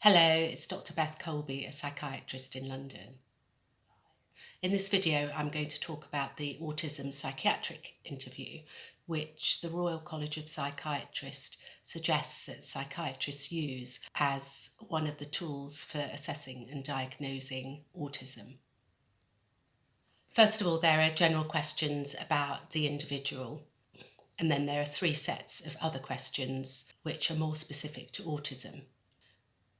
Hello, it's Dr. Beth Colby, a psychiatrist in London. In this video, I'm going to talk about the Autism psychiatric interview, which the Royal College of Psychiatrists suggests that psychiatrists use as one of the tools for assessing and diagnosing autism. First of all, there are general questions about the individual, and then there are three sets of other questions which are more specific to autism.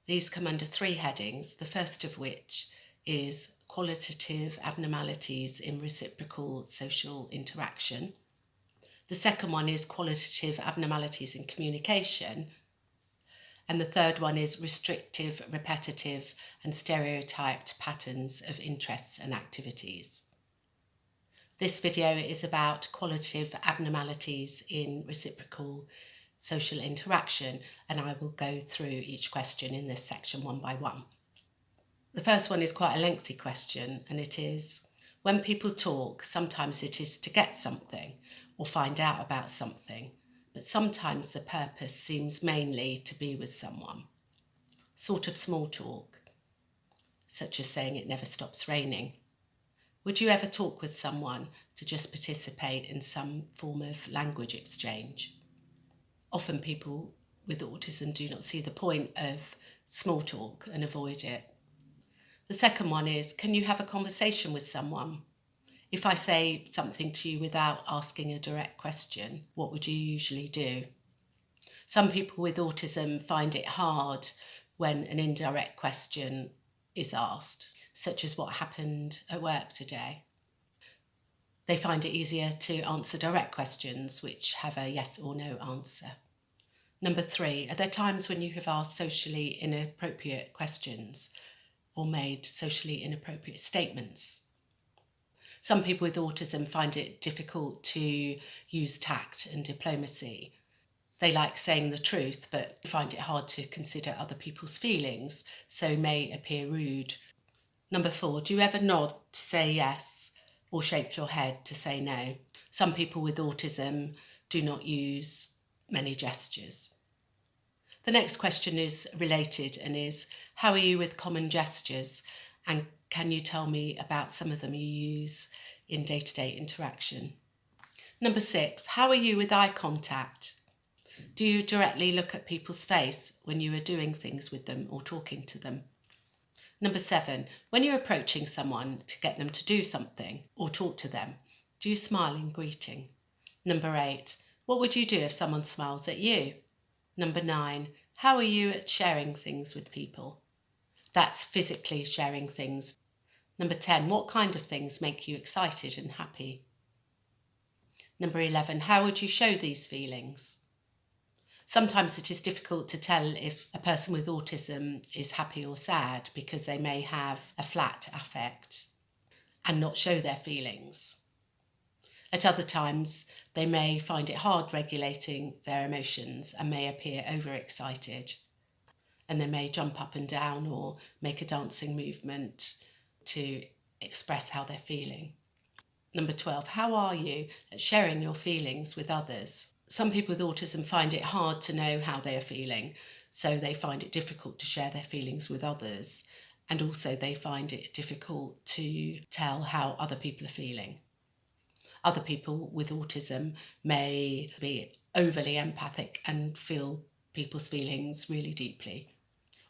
These come under three headings, the first of which is Qualitative Abnormalities in Reciprocal Social Interaction. The second one is Qualitative Abnormalities in Communication. And the third one is Restrictive, Repetitive and Stereotyped Patterns of Interests and Activities. This video is about qualitative abnormalities in reciprocal social interaction, and I will go through each question in this section one by one. The first one is quite a lengthy question, and it is, when people talk, sometimes it is to get something or find out about something, but sometimes the purpose seems mainly to be with someone. Sort of small talk, such as saying it never stops raining. Would you ever talk with someone to just participate in some form of language exchange? Often people with autism do not see the point of small talk and avoid it. The second one is, can you have a conversation with someone? If I say something to you without asking a direct question, what would you usually do? Some people with autism find it hard when an indirect question is asked, such as what happened at work today. They find it easier to answer direct questions which have a yes or no answer. Number 3, are there times when you have asked socially inappropriate questions or made socially inappropriate statements? Some people with autism find it difficult to use tact and diplomacy. They like saying the truth, but find it hard to consider other people's feelings, so may appear rude. Number 4, do you ever nod to say yes or shake your head to say no? Some people with autism do not use many gestures. The next question is related and is, how are you with common gestures? And can you tell me about some of them you use in day-to-day interaction? Number 6, how are you with eye contact? Do you directly look at people's face when you are doing things with them or talking to them? Number 7, when you're approaching someone to get them to do something or talk to them, do you smile in greeting? Number 8, what would you do if someone smiles at you? Number 9, how are you at sharing things with people? That's physically sharing things. Number 10, what kind of things make you excited and happy? Number 11, how would you show these feelings? Sometimes it is difficult to tell if a person with autism is happy or sad because they may have a flat affect and not show their feelings. At other times, they may find it hard regulating their emotions and may appear overexcited, and they may jump up and down or make a dancing movement to express how they're feeling. Number 12, how are you at sharing your feelings with others? Some people with autism find it hard to know how they are feeling, so they find it difficult to share their feelings with others, and also they find it difficult to tell how other people are feeling. Other people with autism may be overly empathic and feel people's feelings really deeply,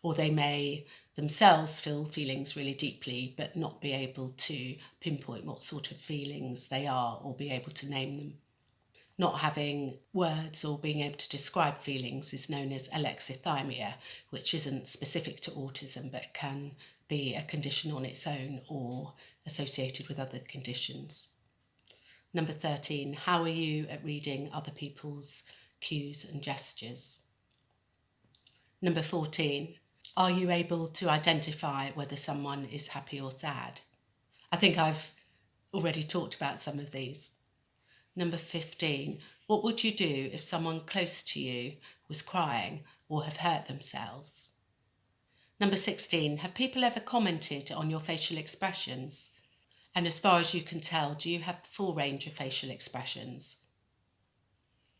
or they may themselves feel feelings really deeply but not be able to pinpoint what sort of feelings they are or be able to name them. Not having words or being able to describe feelings is known as alexithymia, which isn't specific to autism but can be a condition on its own or associated with other conditions. Number 13, how are you at reading other people's cues and gestures? Number 14, are you able to identify whether someone is happy or sad? I think I've already talked about some of these. Number 15, what would you do if someone close to you was crying or have hurt themselves? Number 16, have people ever commented on your facial expressions? And as far as you can tell, do you have the full range of facial expressions?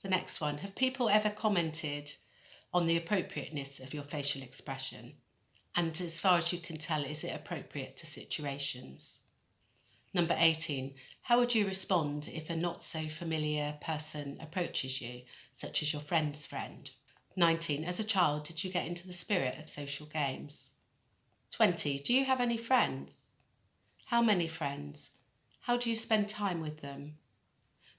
The next one, have people ever commented on the appropriateness of your facial expression? And as far as you can tell, is it appropriate to situations? Number 18, how would you respond if a not so familiar person approaches you, such as your friend's friend? 19, as a child, did you get into the spirit of social games? 20, do you have any friends? How many friends? How do you spend time with them?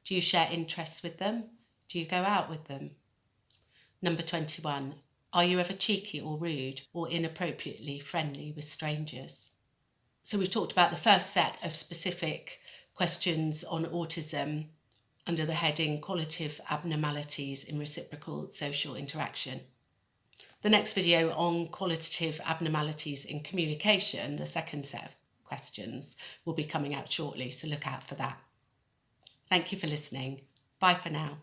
Do you share interests with them? Do you go out with them? Number 21, are you ever cheeky or rude or inappropriately friendly with strangers? So we've talked about the first set of specific questions on autism under the heading Qualitative Abnormalities in Reciprocal Social Interaction. The next video on qualitative abnormalities in communication, the second set of questions, will be coming out shortly, so look out for that. Thank you for listening. Bye for now.